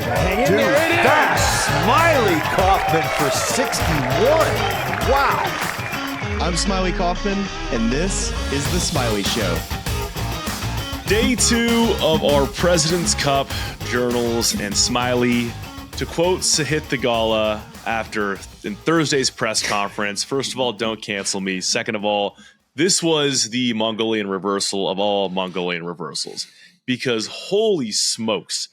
Hang in Dude, there. It is. that's Smylie Kaufman for 61. Wow. I'm Smylie Kaufman, and this is The Smylie Show. Day 2 of our President's Cup journals, and Smylie, to quote Sahith Theegala in Thursday's press conference, first of all, don't cancel me. Second of all, this was the Mongolian reversal of all Mongolian reversals, because holy smokes,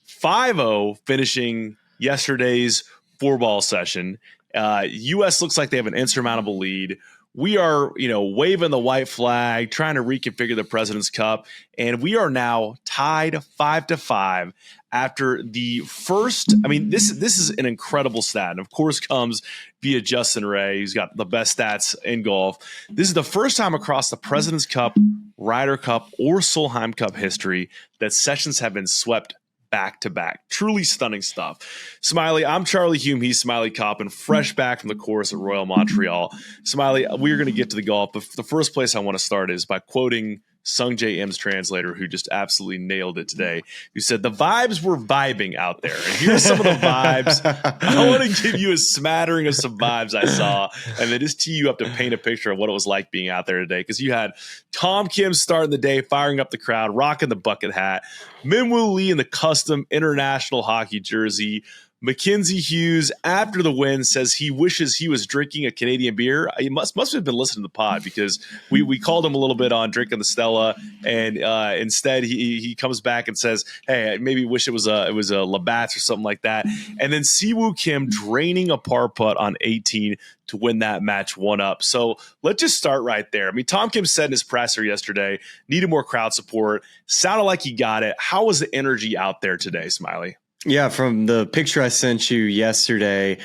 5-0 finishing yesterday's fourball session. U.S. looks like they have an insurmountable lead. We are, waving the white flag, trying to reconfigure the President's Cup, and we are now tied 5-5 after the first. I mean, this is an incredible stat, and of course comes via Justin Ray, who's got the best stats in golf. This is the first time across the President's Cup, Ryder Cup, or Solheim Cup history that sessions have been swept back-to-back. Truly stunning stuff. Smylie, I'm Charlie Hulme. He's Smylie Kaufman, fresh back from the course at Royal Montreal. Smylie, we're going to get to the golf, but the first place I want to start is by quoting Sung J M's translator, who just absolutely nailed it today, who said the vibes were vibing out there. And here's some of the vibes. I want to give you a smattering of some vibes I saw, and then just tee you up to paint a picture of what it was like being out there today. Because you had Tom Kim starting the day, firing up the crowd, rocking the bucket hat, Minwoo Lee in the custom international hockey jersey, Mackenzie Hughes, after the win, says he wishes he was drinking a Canadian beer. He must have been listening to the pod, because we called him a little bit on drinking the Stella, and instead he comes back and says, "Hey, I maybe wish it was a Labatt's or something like that." And then Siwoo Kim draining a par putt on 18 to win that match 1-up. So let's just start right there. I mean, Tom Kim said in his presser yesterday, needed more crowd support. Sounded like he got it. How was the energy out there today, Smylie? Yeah, from the picture I sent you yesterday,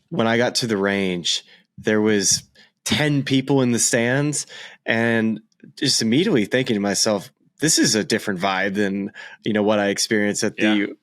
when I got to the range, there was 10 people in the stands, and just immediately thinking to myself, this is a different vibe than, what I experienced at the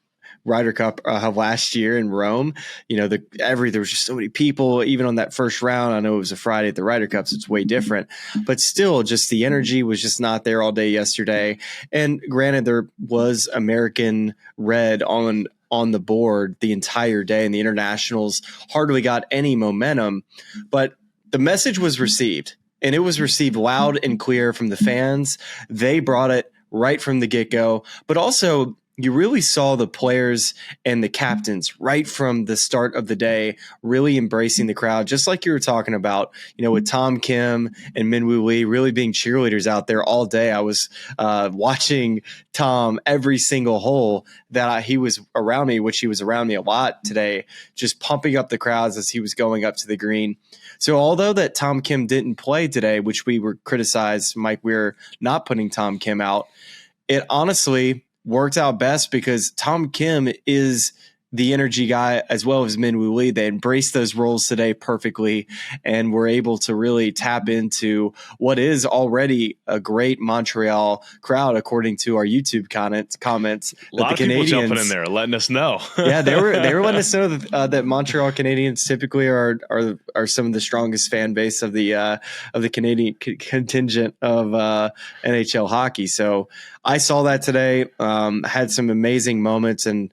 Ryder Cup of last year in Rome. There was just so many people, even on that first round. I know it was a Friday at the Ryder Cup, so it's way different, but still just the energy was just not there all day yesterday. And granted, there was American red on the board the entire day, and the internationals hardly got any momentum, but the message was received, and it was received loud and clear from the fans. They brought it right from the get-go, but also you really saw the players and the captains right from the start of the day really embracing the crowd, just like you were talking about, with Tom Kim and Minwoo Lee really being cheerleaders out there all day. I was watching Tom every single hole that he was around me, which he was around me a lot today, just pumping up the crowds as he was going up to the green. So although that Tom Kim didn't play today, which we were criticized, Mike Weir not putting Tom Kim out, it honestly worked out best because Tom Kim is the energy guy as well as Minwoo Lee. They embraced those roles today perfectly and were able to really tap into what is already a great Montreal crowd, according to our YouTube comments. A lot of people jumping in there, letting us know. Yeah, they were letting us know that Montreal Canadiens typically are some of the strongest fan base of the Canadian contingent of NHL hockey. So I saw that today. Had some amazing moments, and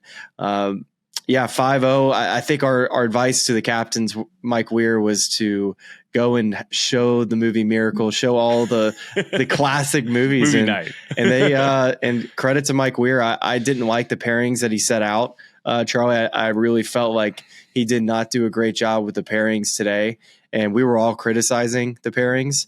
5-0. I think our advice to the captains, Mike Weir, was to go and show the movie Miracle, show all the classic movies. Movie night. And they and credit to Mike Weir. I didn't like the pairings that he set out. Charlie, I really felt like he did not do a great job with the pairings today. And we were all criticizing the pairings.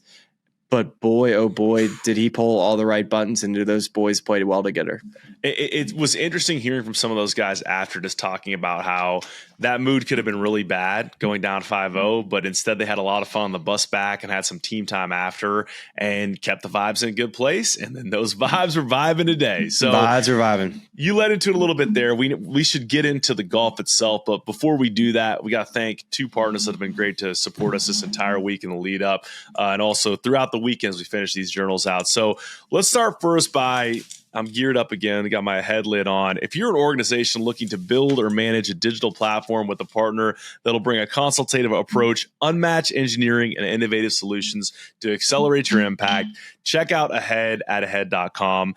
But boy, oh boy, did he pull all the right buttons, and those boys played well together. It was interesting hearing from some of those guys after, just talking about how that mood could have been really bad going down 5-0, but instead they had a lot of fun on the bus back and had some team time after and kept the vibes in a good place. And then those vibes were vibing today. So vibes are vibing. You led into it a little bit there. We should get into the golf itself, but before we do that, we got to thank two partners that have been great to support us this entire week in the lead up, and also throughout the weekends we finish these journals out. So let's start first by, I'm geared up again. I got my head lid on. If you're an organization looking to build or manage a digital platform with a partner that'll bring a consultative approach, unmatched engineering, and innovative solutions to accelerate your impact, check out Ahead at ahead.com.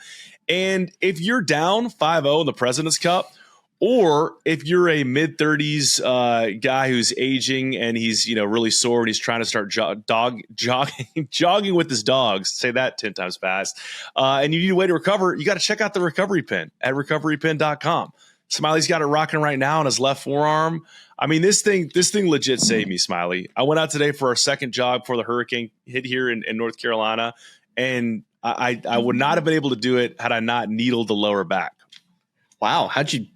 And if you're down 5-0 in the President's Cup, Or if you're a mid-30s guy who's aging and he's really sore and he's trying to start jogging with his dogs, say that 10 times fast, and you need a way to recover, you got to check out the recovery pin at recoverypin.com. Smiley's got it rocking right now on his left forearm. I mean, this thing legit saved me, Smiley. I went out today for our second jog before the hurricane hit here in North Carolina, and I would not have been able to do it had I not needled the lower back. Wow, how'd you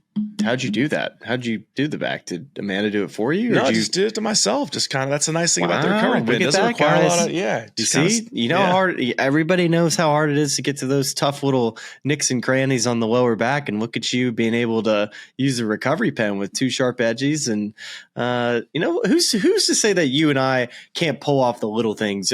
do that? How'd you do the back? Did Amanda do it for you? No, I just did it to myself. Just kind of, that's the nice thing about the recovery pin. It doesn't require a lot of, You see, how hard, everybody knows how hard it is to get to those tough little nicks and crannies on the lower back. And look at you being able to use a recovery pen with two sharp edges. And, who's to say that you and I can't pull off the little things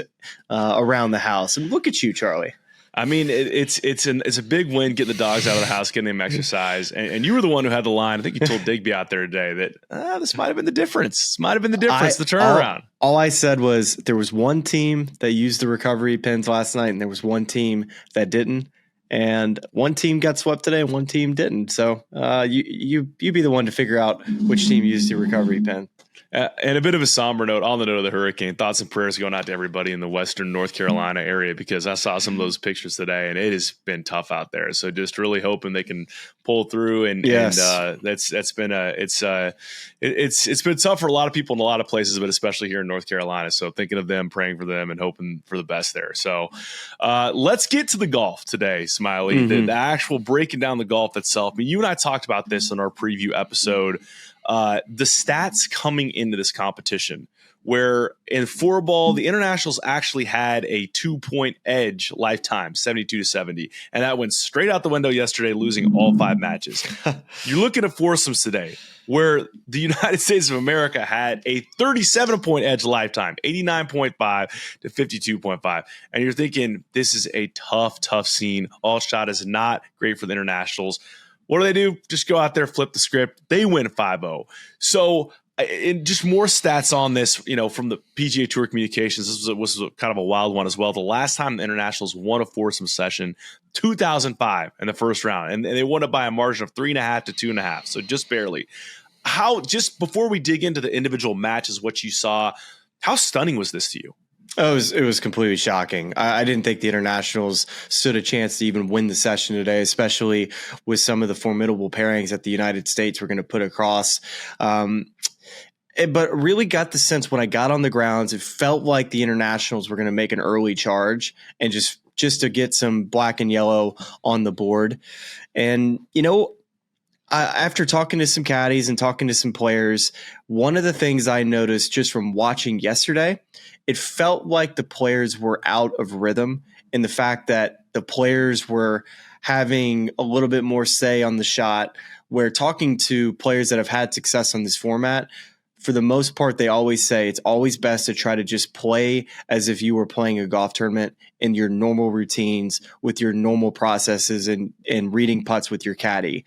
around the house? And look at you, Charlie. I mean, it's a big win getting the dogs out of the house, getting them exercise. And you were the one who had the line. I think you told Digby out there today that this might have been the difference. This might have been the difference, the turnaround. All I said was there was one team that used the recovery pins last night, and there was one team that didn't. And one team got swept today, and one team didn't. So you be the one to figure out which team used the recovery pin. And a bit of a somber note on the note of the hurricane. Thoughts and prayers going out to everybody in the Western North Carolina area, because I saw some of those pictures today, and it has been tough out there. So just really hoping they can pull through. And that's been it's been tough for a lot of people in a lot of places, but especially here in North Carolina. So thinking of them, praying for them, and hoping for the best there. So let's get to the golf today, Smiley. Mm-hmm. The actual breaking down the golf itself. I mean, you and I talked about this in our preview episode. The stats coming into this competition, where in fourball, the internationals actually had a 2-point edge lifetime, 72-70. And that went straight out the window yesterday, losing all 5 matches. You're looking at foursomes today, where the United States of America had a 37-point edge lifetime, 89.5 to 52.5. And you're thinking, this is a tough scene. All shot is not great for the internationals. What do? Just go out there, flip the script. They win 5-0. So just more stats on this, from the PGA Tour Communications. This was kind of a wild one as well. The last time the internationals won a foursome session, 2005 in the first round. And they won it by a margin of 3.5 to 2.5. So just barely. Just before we dig into the individual matches, what you saw, how stunning was this to you? Oh, it was completely shocking. I didn't think the internationals stood a chance to even win the session today, especially with some of the formidable pairings that the United States were going to put across. But really got the sense when I got on the grounds, it felt like the internationals were going to make an early charge and just to get some black and yellow on the board. And, after talking to some caddies and talking to some players, one of the things I noticed just from watching yesterday, it felt like the players were out of rhythm, in the fact that the players were having a little bit more say on the shot, where talking to players that have had success on this format, for the most part, they always say it's always best to try to just play as if you were playing a golf tournament in your normal routines with your normal processes and reading putts with your caddy.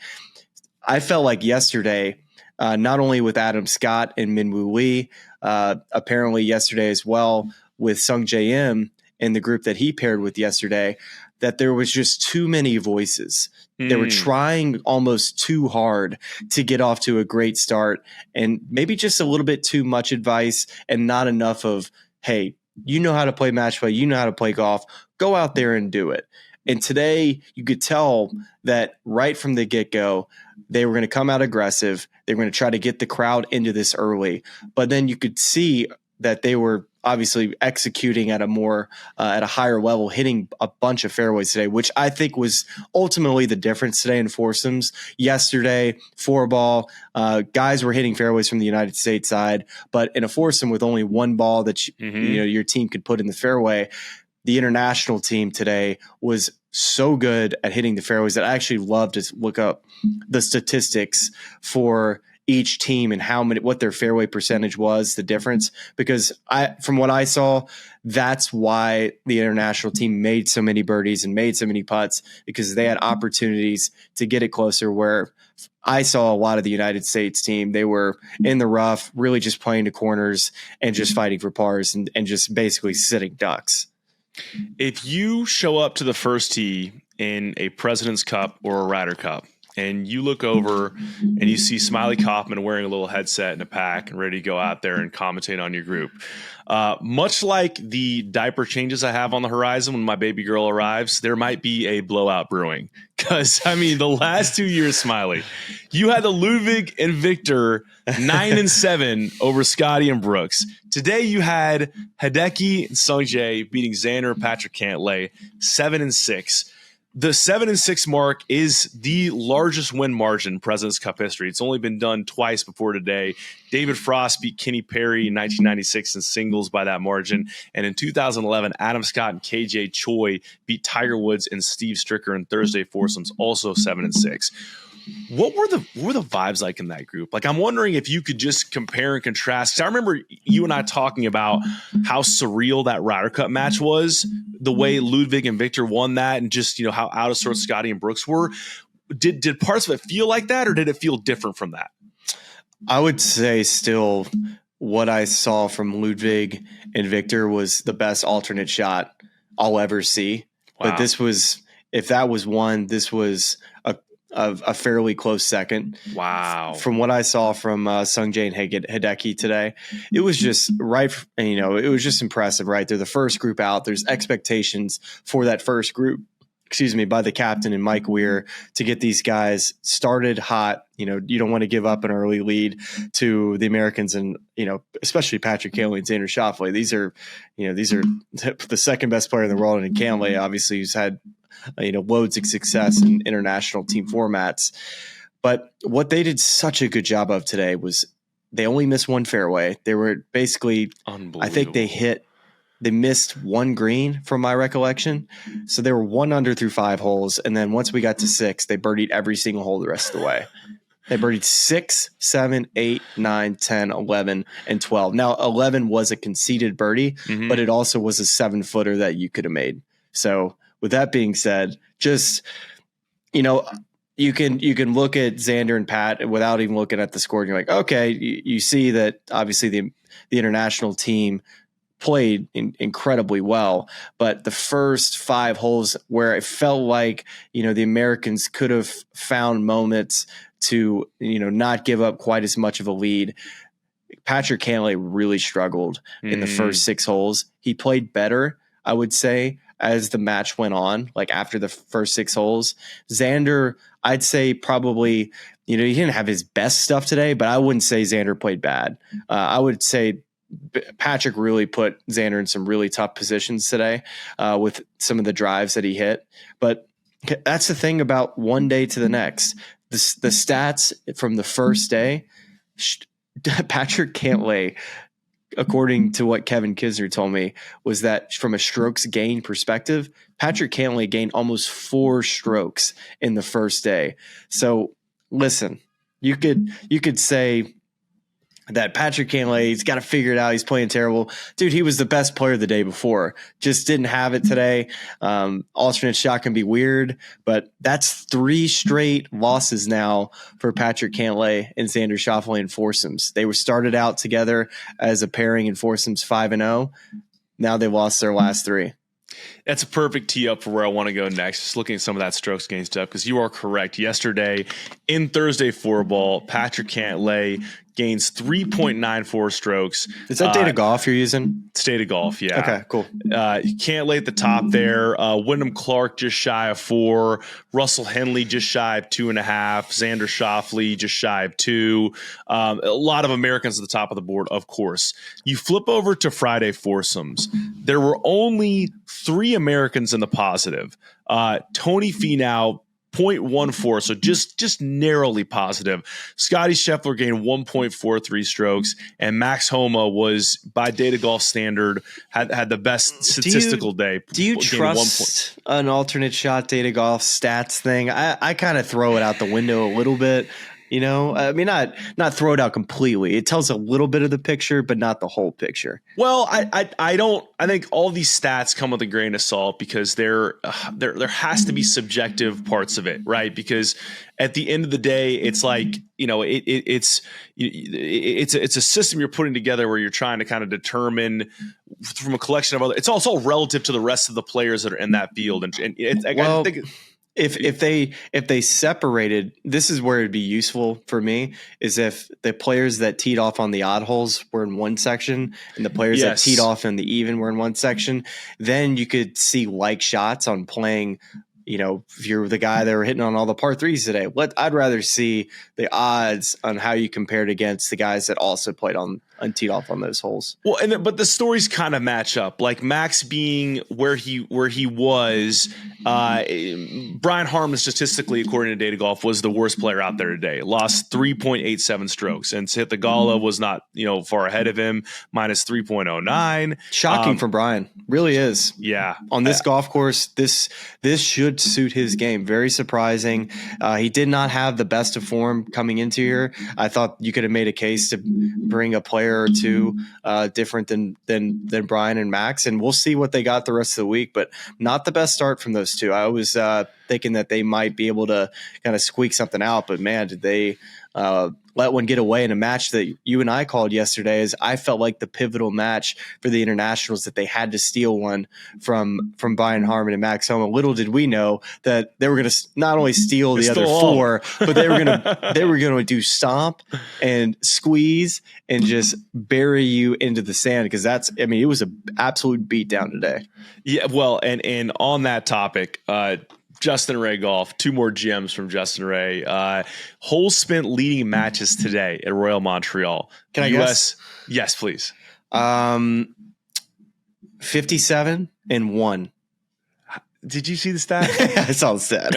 I felt like yesterday, not only with Adam Scott and Minwoo Lee, apparently yesterday as well with Sung J M and the group that he paired with yesterday, that there was just too many voices. They were trying almost too hard to get off to a great start, and maybe just a little bit too much advice and not enough of, hey, you know how to play match play, you know how to play golf, go out there and do it. And today you could tell that right from the get-go, they were going to come out aggressive. They were going to try to get the crowd into this early. But then you could see that they were obviously executing at a higher level, hitting a bunch of fairways today, which I think was ultimately the difference today in foursomes. Yesterday, fourball, guys were hitting fairways from the United States side, but in a foursome with only one ball that your team could put in the fairway, the international team today was so good at hitting the fairways that I actually love to look up the statistics for each team and what their fairway percentage was, the difference, because from what I saw, that's why the international team made so many birdies and made so many putts, because they had opportunities to get it closer, where I saw a lot of the United States team, they were in the rough, really just playing to corners and just fighting for pars and just basically sitting ducks. If you show up to the first tee in a President's Cup or a Ryder Cup, and you look over and you see Smylie Kaufman wearing a little headset and a pack and ready to go out there and commentate on your group. Much like the diaper changes I have on the horizon when my baby girl arrives, there might be a blowout brewing. Because, I mean, the last 2 years, Smylie, you had the Ludwig and Victor 9-7 over Scotty and Brooks. Today you had Hideki and Sungjae beating Xander and Patrick Cantlay 7-6. The 7-6 mark is the largest win margin in President's Cup history. It's only been done twice before today. David Frost beat Kenny Perry in 1996 in singles by that margin. And in 2011, Adam Scott and KJ Choi beat Tiger Woods and Steve Stricker in Thursday foursomes, also 7-6. What were the vibes like in that group? Like, I'm wondering if you could just compare and contrast. 'Cause I remember you and I talking about how surreal that Ryder Cup match was, the way Ludwig and Victor won that, and just, how out of sorts Scotty and Brooks were. Did parts of it feel like that, or did it feel different from that? I would say still what I saw from Ludwig and Victor was the best alternate shot I'll ever see. Wow. But this was, if that was one, this was a fairly close second. Wow. From what I saw from Sungjae and Hideki today, it was just right. It was just impressive, right? They're the first group out. There's expectations for that first group, by the captain and Mike Weir to get these guys started hot. You don't want to give up an early lead to the Americans and, especially Patrick Cantlay and Xander Schauffele. These are the second best player in the world. And Cantlay, obviously, who's had, loads of success in international team formats. But what they did such a good job of today was they only missed one fairway. They were basically, I think they missed one green from my recollection. So they were 1 under through 5 holes. And then once we got to 6, they birdied every single hole the rest of the way. They birdied 6, 7, 8, 9, 10, 11, and 12. Now, 11 was a conceded birdie, but it also was a 7-footer that you could have made. So with that being said, just, you can look at Xander and Pat without even looking at the score. And you're like, okay, you see that obviously the international team played incredibly well, but the first 5 holes where it felt like, the Americans could have found moments to, not give up quite as much of a lead. Patrick Cantlay really struggled in the first 6 holes. He played better, I would say, as the match went on, like after the first 6 holes. Xander, I'd say probably, he didn't have his best stuff today, but I wouldn't say Xander played bad. I would say Patrick really put Xander in some really tough positions today with some of the drives that he hit. But that's the thing about one day to the next. The stats from the first day, Patrick Cantlay, according to what Kevin Kisner told me, was that from a strokes gain perspective, Patrick Cantlay gained almost 4 strokes in the first day. So listen, you could say that Patrick Cantlay, he's got to figure it out. He's playing terrible. Dude, he was the best player the day before. Just didn't have it today. Alternate shot can be weird, but that's 3 straight losses now for Patrick Cantlay and Xander Schauffele in foursomes. They were started out together as a pairing in foursomes 5-0. Now they lost their last 3. That's a perfect tee up for where I want to go next. Just looking at some of that strokes gain stuff, because you are correct. Yesterday in Thursday fourball, Patrick Cantlay gains 3.94 strokes. Is that data golf you're using? State of golf, yeah. Okay, cool. Cantlay at the top there. Wyndham Clark just shy of 4. Russell Henley just shy of 2.5. Xander Schauffele just shy of 2. A lot of Americans at the top of the board, of course. You flip over to Friday foursomes. There were only 3 Americans in the positive. Tony Finau, 0.14, so just narrowly positive. Scotty Scheffler gained 1.43 strokes, and Max Homa was, by data golf standard, had the best statistical day. Do you trust an alternate shot data golf stats thing? I kind of throw it out the window a little bit. I mean, not throw it out completely. It tells a little bit of the picture, but not the whole picture. Well, I don't. I think all these stats come with a grain of salt, because there has to be subjective parts of it, right? Because at the end of the day, it's like, it's a system you're putting together where you're trying to kind of determine from a collection of other. It's also relative to the rest of the players that are in that field, I think. If they separated, this is where it'd be useful for me, is if the players that teed off on the odd holes were in one section and the players that teed off in the even were in one section, then you could see like shots on playing. If you're the guy that were hitting on all the par threes today, I'd rather see the odds on how you compared against the guys that also played on teed off on those holes. Well, but the stories kind of match up. Like Max being where he was, Brian Harmon statistically, according to Data Golf, was the worst player out there today. Lost 3.87 strokes, and to hit the Gala was not far ahead of him, minus 3.09. Shocking for Brian, really is. Yeah, on this golf course, this should suit his game. Very surprising. He did not have the best of form coming into here. I thought you could have made a case to bring a player or two different than Brian and Max, and we'll see what they got the rest of the week. But not the best start from those two. I was thinking that they might be able to kind of squeak something out, but man, did they let one get away in a match that you and I called yesterday. As I felt like the pivotal match for the internationals, that they had to steal one from Brian Harmon and Max Hulme. Little did we know that they were going to not only steal the other four, but they were going to do stomp and squeeze and just bury you into the sand, because it was an absolute beatdown today. Yeah, well, and on that topic, Justin Ray Golf, 2 more gems from Justin Ray. Holes spent leading matches today at Royal Montreal. Can I guess? Yes, please. 57 and 1. Did you see the stat? I saw the stat.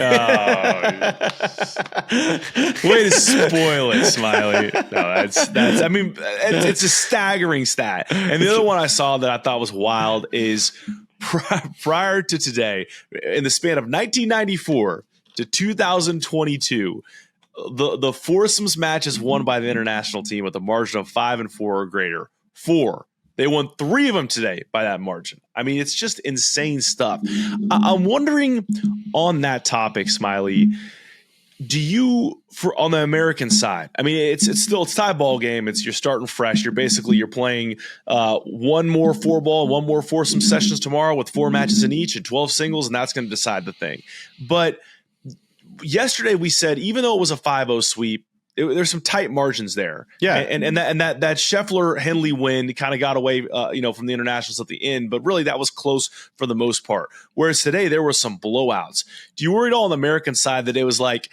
Way to spoil it, Smylie. No, that's. I mean, it's a staggering stat. And the other one I saw that I thought was wild is prior to today, in the span of 1994 to 2022, the foursomes matches won by the international team with a margin of 5 and 4 or greater. 4. They won 3 of them today by that margin. I mean, it's just insane stuff. I'm wondering on that topic, Smylie, do you, on the American side, I mean, it's tie ball game. You're starting fresh. You're playing one more fourball, one more foursome sessions tomorrow with 4 matches in each and 12 singles, and that's going to decide the thing. But yesterday we said, even though it was a 5-0 sweep, there's some tight margins there. Yeah. And that Schauffele Henley win kind of got away, from the internationals at the end, but really that was close for the most part. Whereas today there were some blowouts. Do you worry at all on the American side that it was like,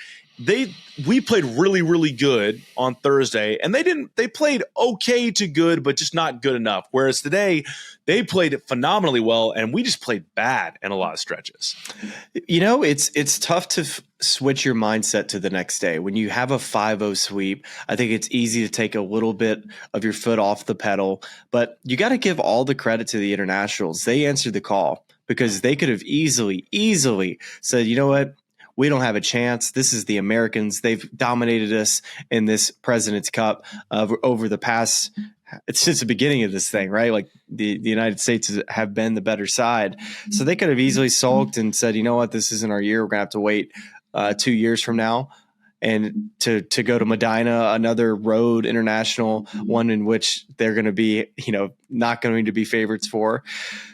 we played really, really good on Thursday, and they played okay to good, but just not good enough. Whereas today they played phenomenally well, and we just played bad in a lot of stretches. It's tough to switch your mindset to the next day. When you have a 5-0 sweep, I think it's easy to take a little bit of your foot off the pedal, but you got to give all the credit to the internationals. They answered the call, because they could have easily said, you know what? We don't have a chance. This is the Americans. They've dominated us in this President's Cup over the past. It's since the beginning of this thing, right? Like the United States have been the better side. So they could have easily sulked and said, you know what, this isn't our year. We're going to have to wait 2 years from now and to go to Medina, another road international, one in which they're going to be, not going to be favorites for.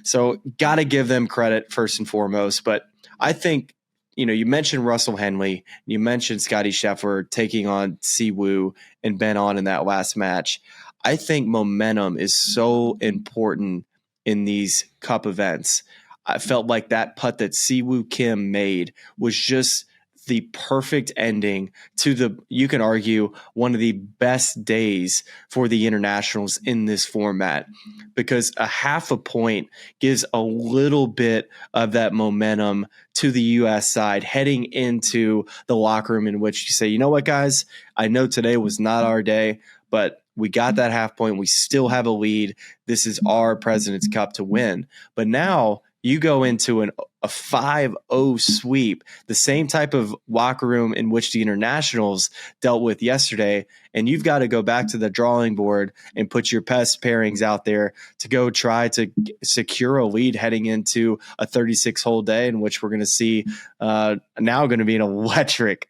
So got to give them credit first and foremost. But I think, you mentioned Russell Henley, you mentioned Scottie Scheffler taking on Siwoo and Ben On in that last match. I think momentum is so important in these cup events. I felt like that putt that Siwoo Kim made was just the perfect ending to you can argue, one of the best days for the internationals in this format, because a half a point gives a little bit of that momentum to the U.S. side heading into the locker room, in which you say, you know what, guys, I know today was not our day, but we got that half point. We still have a lead. This is our President's Cup to win. But now you go into a 5-0 sweep, the same type of locker room in which the internationals dealt with yesterday, and you've got to go back to the drawing board and put your best pairings out there to go try to secure a lead heading into a 36-hole day, in which we're going to see now going to be an electric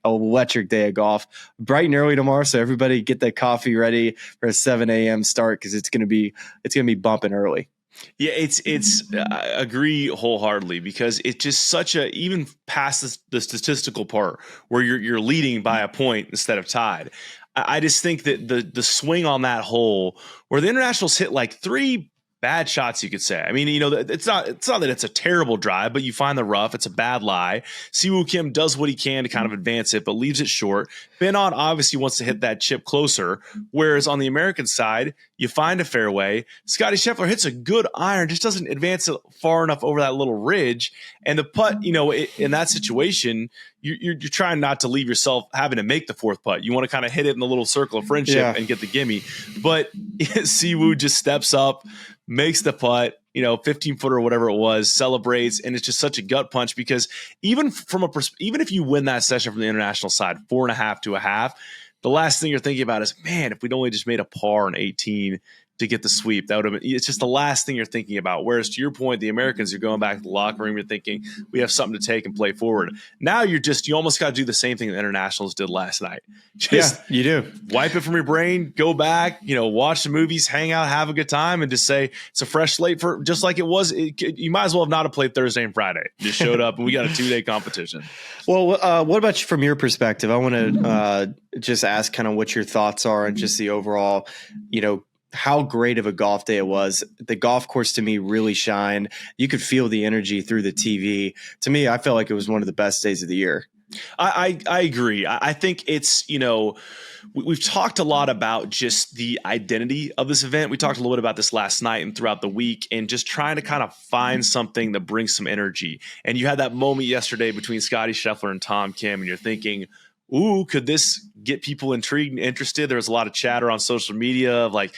day of golf, bright and early tomorrow. So everybody get that coffee ready for a 7 a.m. start, because it's going to be bumping early. Yeah, I agree wholeheartedly because it's just such a, even past the statistical part where you're leading by a point instead of tied. I just think that the swing on that hole where the internationals hit like three bad shots, you could say. I mean, it's not that it's a terrible drive, but you find the rough. It's a bad lie. Siwoo Kim does what he can to kind of advance it, but leaves it short. Ben-On obviously wants to hit that chip closer, whereas on the American side, you find a fairway. Scottie Scheffler hits a good iron, just doesn't advance it far enough over that little ridge. And the putt, in that situation, you're trying not to leave yourself having to make the fourth putt. You want to kind of hit it in the little circle of friendship and get the gimme. But Siwoo just steps up, makes the putt, 15-footer or whatever it was, celebrates, and it's just such a gut punch because even if you win that session from the international side, 4.5 to a half, the last thing you're thinking about is, man, if we'd only just made a par in 18 to get the sweep, that would have been. It's just the last thing you're thinking about. Whereas to your point, the Americans are going back to the locker room. You're thinking we have something to take and play forward. Now you almost got to do the same thing the internationals did last night. Just you do. Wipe it from your brain, go back, watch the movies, hang out, have a good time, and just say it's a fresh slate for just like it was. You might as well have not have played Thursday and Friday. Just showed up and we got a 2-day competition. Well, what about you from your perspective? I want to just ask kind of what your thoughts are and just the overall, how great of a golf day it was. The golf course to me really shined. You could feel the energy through the TV. To me, I felt like it was one of the best days of the year. I agree. I think it's, we've talked a lot about just the identity of this event. We talked a little bit about this last night and throughout the week and just trying to kind of find something that brings some energy. And you had that moment yesterday between Scottie Scheffler and Tom Kim, and you're thinking, ooh, could this get people intrigued and interested? There was a lot of chatter on social media of like,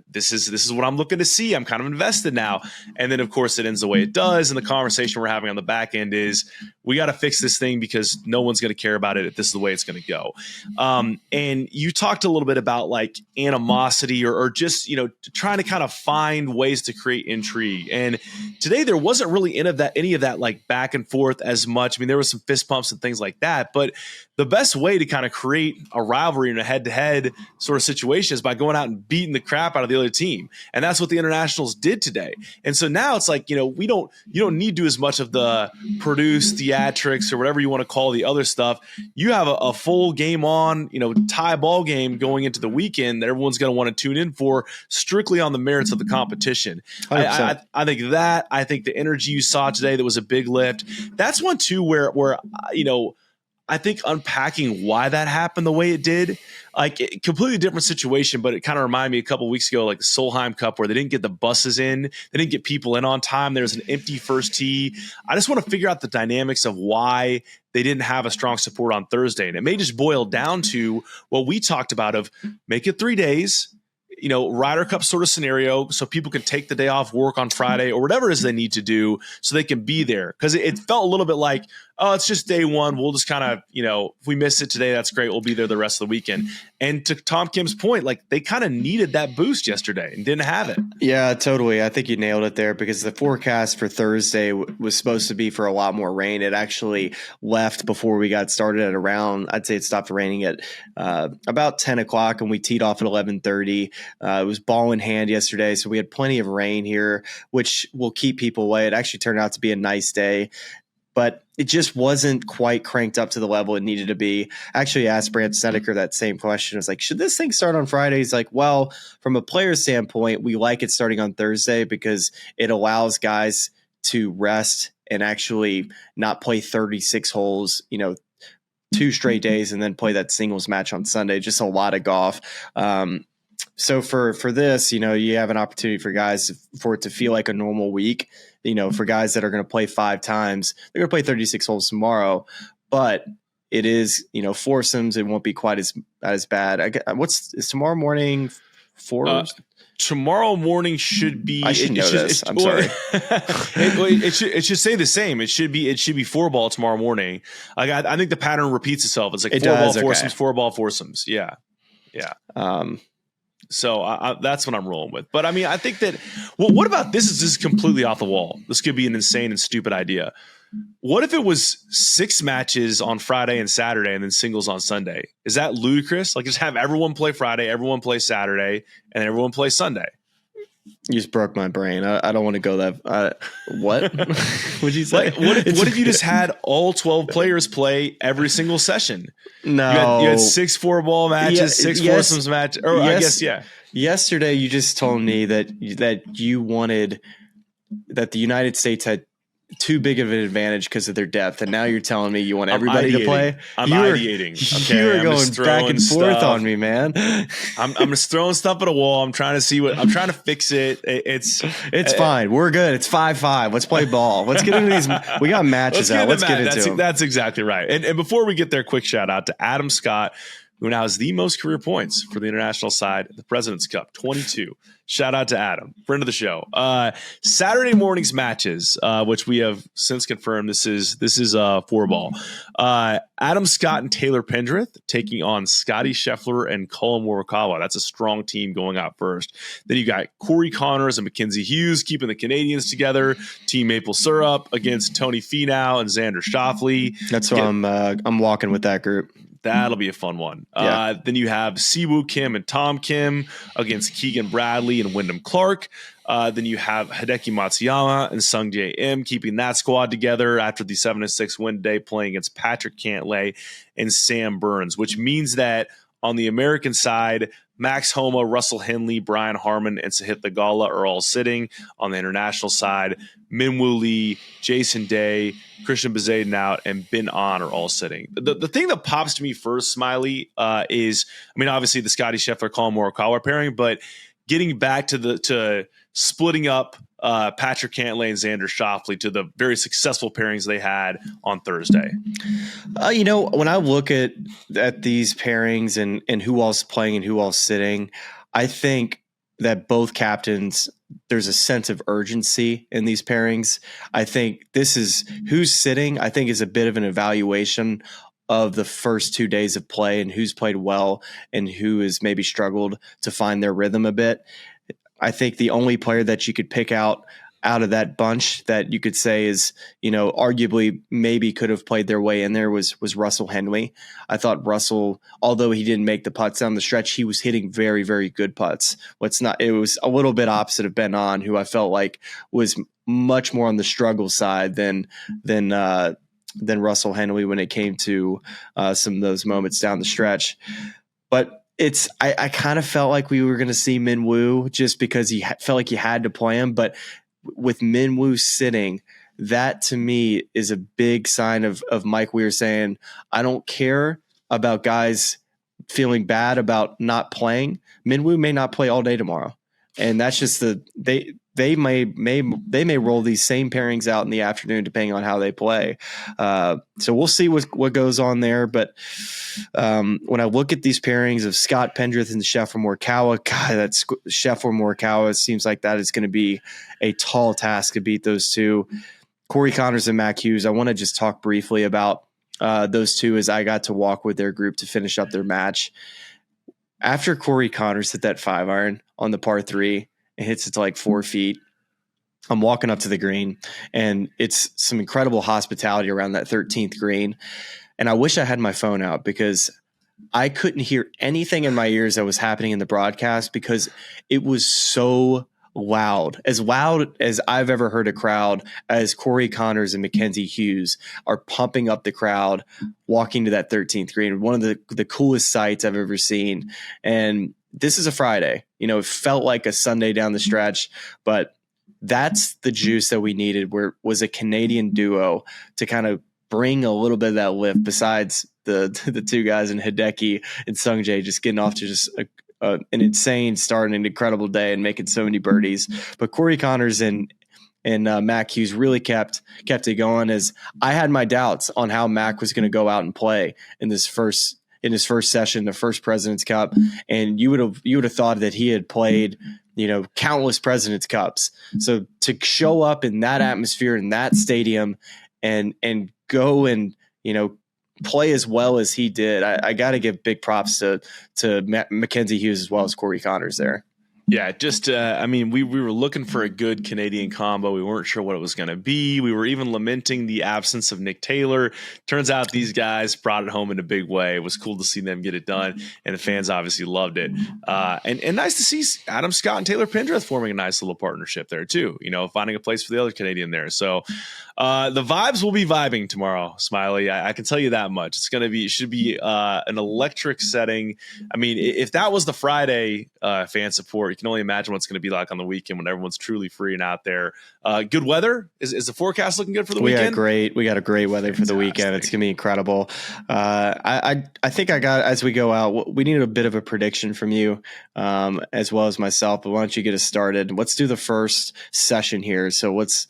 this is what I'm looking to see. I'm kind of invested now. And then, of course, it ends the way it does. And the conversation we're having on the back end is we got to fix this thing because no one's going to care about it if this is the way it's going to go. And you talked a little bit about like animosity or just, trying to kind of find ways to create intrigue. And today there wasn't really any of that like back and forth as much. I mean, there was some fist pumps and things like that. But the best way to kind of create a rivalry in a head-to-head sort of situation is by going out and beating the crap out of the other team. And that's what the internationals did today. And so now it's like, you don't need to do as much of the produced theatrics or whatever you want to call the other stuff. You have a full game on, tie ball game going into the weekend that everyone's going to want to tune in for strictly on the merits of the competition. I think the energy you saw today, that was a big lift. That's one too, where I think unpacking why that happened the way it did, like completely different situation, but it kind of reminded me a couple of weeks ago, like the Solheim Cup, where they didn't get the buses in, they didn't get people in on time. There was an empty first tee. I just want to figure out the dynamics of why they didn't have a strong support on Thursday. And it may just boil down to what we talked about of make it 3 days, Ryder Cup sort of scenario, so people can take the day off work on Friday or whatever it is they need to do so they can be there. Because it felt a little bit like, oh, it's just day one. We'll just kind of, if we miss it today, that's great. We'll be there the rest of the weekend. And to Tom Kim's point, like they kind of needed that boost yesterday and didn't have it. Yeah, totally. I think you nailed it there because the forecast for Thursday was supposed to be for a lot more rain. It actually left before we got started at around, I'd say it stopped raining at about 10 o'clock and we teed off at 11:30. It was ball in hand yesterday, so we had plenty of rain here, which will keep people away. It actually turned out to be a nice day, but it just wasn't quite cranked up to the level it needed to be. I actually asked Brant Snedeker that same question. I was like, should this thing start on Friday? He's like, well, from a player standpoint, we like it starting on Thursday because it allows guys to rest and actually not play 36 holes, 2 straight days and then play that singles match on Sunday. Just a lot of golf. So for this, you have an opportunity for guys for it to feel like a normal week. For guys that are going to play 5 times, they're going to play 36 holes tomorrow, but it is, foursomes. It won't be quite as bad. Is tomorrow morning fours? Tomorrow morning should be. I should know this. I'm sorry. It should say the same. It should be fourball tomorrow morning. I think the pattern repeats itself. It's like fourball, foursomes, fourball, foursomes. Yeah. So that's what I'm rolling with. But I mean, I think that. Well, what about this? Is this completely off the wall? This could be an insane and stupid idea. What if it was 6 matches on Friday and Saturday, and then singles on Sunday? Is that ludicrous? Like, just have everyone play Friday, everyone play Saturday, and everyone play Sunday. You just broke my brain. I don't want to go that. What? What'd you say? What if you just had all 12 players play every single session? No. You had 6 4-ball matches, 6 foursomes matches. Or I guess, yeah. Yesterday, you just told me that you wanted that the United States had too big of an advantage because of their depth, and now you're telling me you want everybody to play. I'm ideating. Okay, you were going back and forth on me, man. I'm just throwing stuff at a wall. I'm trying to fix it. It's fine. We're good. It's 5-5. Let's play ball. Let's get into these. We got matches out. Let's get into them. That's exactly right. And before we get there, quick shout out to Adam Scott, who now has the most career points for the international side of the President's Cup, 22. Shout out to Adam, friend of the show. Saturday morning's matches, which we have since confirmed this is fourball. Adam Scott and Taylor Pendrith taking on Scotty Schauffele and Colin Morikawa. That's a strong team going out first. Then you got Corey Connors and Mackenzie Hughes keeping the Canadians together. Team Maple Syrup against Tony Finau and Xander Schauffele. That's why I'm walking with that group. That'll be a fun one. Yeah. Then you have Siwoo Kim and Tom Kim against Keegan Bradley and Wyndham Clark. Then you have Hideki Matsuyama and Sung Jae Im keeping that squad together after the 7-6 win day, playing against Patrick Cantlay and Sam Burns, which means that on the American side, Max Homa, Russell Henley, Brian Harmon, and Sahith Theegala are all sitting. On the international side, Minwoo Lee, Jason Day, Christian Bezaden and Ben An are all sitting. The thing that pops to me first, Smylie, is, I mean, obviously the Scotty Scheffler, Colin Morikawa pairing, but getting back to splitting up Patrick Cantlay and Xander Schauffele to the very successful pairings they had on Thursday. When I look at these pairings and who all's playing and who all's sitting, I think that both captains, there's a sense of urgency in these pairings. I think this is who's sitting, I think, is a bit of an evaluation of the first 2 days of play and who's played well and who has maybe struggled to find their rhythm a bit. I think the only player that you could pick out of that bunch that you could say is, arguably maybe could have played their way in there was Russell Henley. I thought Russell, although he didn't make the putts down the stretch, he was hitting very, very good putts. It was a little bit opposite of Ben An, who I felt like was much more on the struggle side than Russell Henley when it came to some of those moments down the stretch. But I kind of felt like we were going to see Minwoo just because he felt like you had to play him. But with Minwoo sitting, that to me is a big sign of Mike Weir saying, I don't care about guys feeling bad about not playing. Minwoo may not play all day tomorrow. And that's just they may roll these same pairings out in the afternoon depending on how they play. So we'll see what goes on there. But when I look at these pairings of Scott Pendrith and Scheffler Morikawa, God, that's Scheffler Morikawa seems like that is going to be a tall task to beat those two. Corey Connors and Mac Hughes, I want to just talk briefly about those two as I got to walk with their group to finish up their match. After Corey Connors hit that 5-iron on the par 3, it hits it to like 4 feet. I'm walking up to the green, and it's some incredible hospitality around that 13th green. And I wish I had my phone out because I couldn't hear anything in my ears that was happening in the broadcast because it was so loud as I've ever heard a crowd, as Corey Connors and Mackenzie Hughes are pumping up the crowd walking to that 13th green. One of the coolest sights I've ever seen. And this is a Friday, it felt like a Sunday down the stretch, but that's the juice that we needed, where was a Canadian duo to kind of bring a little bit of that lift besides the two guys in Hideki and Sung Jae just getting off to just an insane start and an incredible day and making so many birdies. But Corey Connors and Mac Hughes really kept it going, as I had my doubts on how Mac was going to go out and play in his first session, the first President's Cup. And you would have thought that he had played, countless President's Cups. So to show up in that atmosphere, in that stadium and go and, play as well as he did, I got to give big props to Mackenzie Hughes as well as Corey Connors there. Yeah, just I mean, we were looking for a good Canadian combo. We weren't sure what it was going to be. We were even lamenting the absence of Nick Taylor. Turns out these guys brought it home in a big way. It was cool to see them get it done, and the fans obviously loved it. And nice to see Adam Scott and Taylor Pendrith forming a nice little partnership there too. Finding a place for the other Canadian there. So the vibes will be vibing tomorrow, Smylie. I can tell you that much. It should be an electric setting. I mean, if that was the Friday fan support, you can only imagine what's going to be like on the weekend when everyone's truly free and out there. Good weather. Is the forecast looking good for the weekend? We got a great weather for the weekend. It's going to be incredible. I think as we go out, we need a bit of a prediction from you, as well as myself. But why don't you get us started? Let's do the first session here. So let's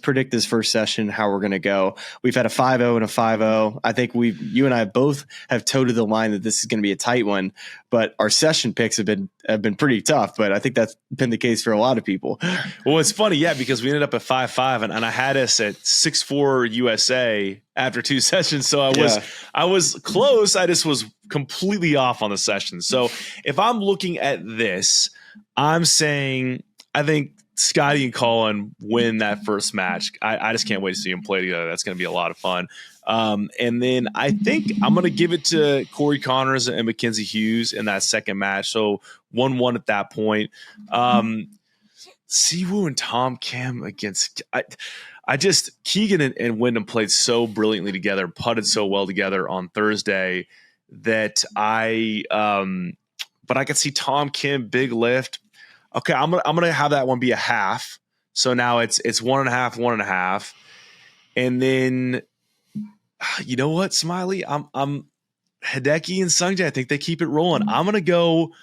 predict this first session, how we're going to go. We've had a 5-0 and a 5-0. I think you and I both have toed the line that this is going to be a tight one, but our session picks have been pretty tough, but I think that's been the case for a lot of people. Well, it's funny, yeah, because we ended up at 5-5 and I had us at 6-4 USA after 2 sessions. So I was close. I just was completely off on the session. So if I'm looking at this, I'm saying, I think Scotty and Colin win that first match. I just can't wait to see them play together. That's going to be a lot of fun. And then I think I'm going to give it to Corey Connors and Mackenzie Hughes in that second match. So 1-1 at that point. Siwoo and Tom Kim against Keegan and Wyndham played so brilliantly together, putted so well together on Thursday that but I could see Tom Kim big lift. Okay, I'm gonna have that one be a half. So now it's 1.5, 1.5, and then you know what, Smylie, I'm Hideki and Sungjae. I think they keep it rolling. I'm gonna go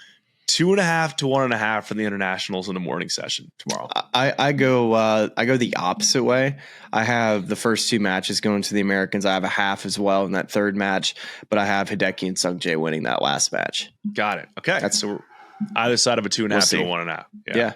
2.5 to 1.5 for the internationals in the morning session tomorrow. I go the opposite way. I have the first 2 matches going to the Americans. I have a half as well in that third match, but I have Hideki and Sungjae winning that last match. Got it. Okay, so either side of a 2.5 to a 1.5. Yeah.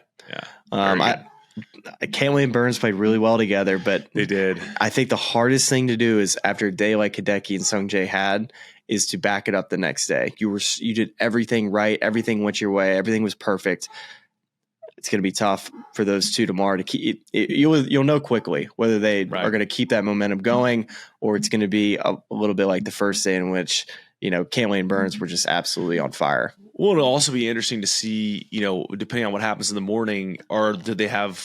Cantlay and Burns played really well together, but they did. I think the hardest thing to do is after a day like Hideki and Sungjae had is to back it up the next day. You did everything right. Everything went your way. Everything was perfect. It's going to be tough for those 2 tomorrow to keep it. You'll know quickly whether they are going to keep that momentum going or it's going to be a little bit like the first day in which, Cantlay and Burns were just absolutely on fire. Well, it'll also be interesting to see, depending on what happens in the morning, did they have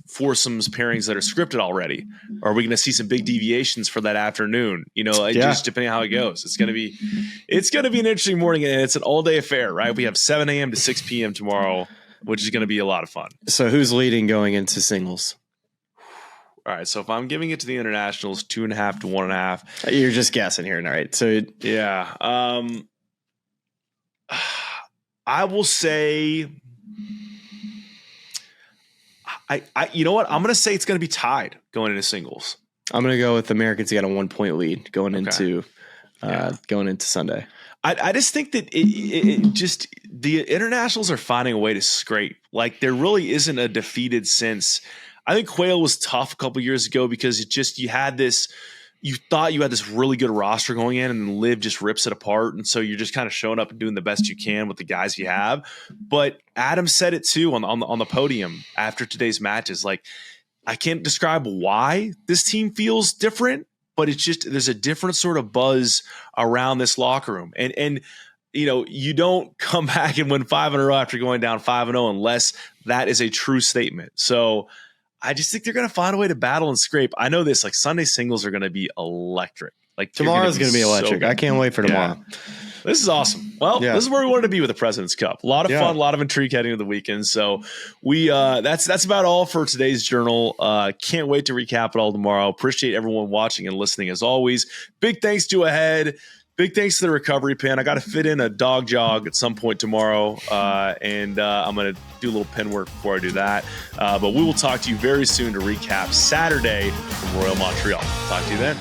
foursomes pairings that are scripted already? Or are we going to see some big deviations for that afternoon? Just depending on how it goes. It's going to be an interesting morning, and it's an all day affair, right? We have 7 a.m. to 6 p.m. tomorrow, which is going to be a lot of fun. So who's leading going into singles? All right, so if I'm giving it to the internationals, 2.5 to 1.5. You're just guessing here, all right? So yeah, I will say, you know what? I'm going to say it's going to be tied going into singles. I'm going to go with the Americans. Got a 1-point lead going into Sunday. I just think that it just the internationals are finding a way to scrape. Like there really isn't a defeated sense. I think Quail was tough a couple years ago because you thought you had this really good roster going in, and then Liv just rips it apart. And so you're just kind of showing up and doing the best you can with the guys you have. But Adam said it too on the podium after today's matches. Like, I can't describe why this team feels different, but it's just there's a different sort of buzz around this locker room. And you don't come back and win 5 in a row after going down 5-0 unless that is a true statement. So I just think they're going to find a way to battle and scrape. I know this, like Sunday singles are going to be electric. Like tomorrow's going to be electric. I can't wait for tomorrow. Yeah. This is awesome. Well, this is where we wanted to be with the President's Cup. A lot of fun, a lot of intrigue heading into the weekend. So we that's about all for today's journal. Can't wait to recap it all tomorrow. Appreciate everyone watching and listening as always. Big thanks to Ahead. Big thanks to the recovery pen. I got to fit in a dog jog at some point tomorrow, and I'm going to do a little pen work before I do that. But we will talk to you very soon to recap Saturday from Royal Montreal. Talk to you then.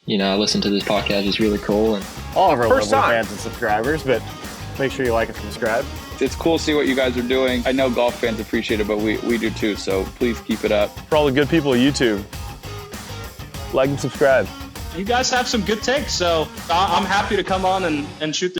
I listen to this podcast. It's really cool. And all of our lovely fans and subscribers, but make sure you like and subscribe. It's cool to see what you guys are doing. I know golf fans appreciate it, but we do too, so please keep it up. For all the good people of YouTube, like and subscribe. You guys have some good takes, so I'm happy to come on and shoot the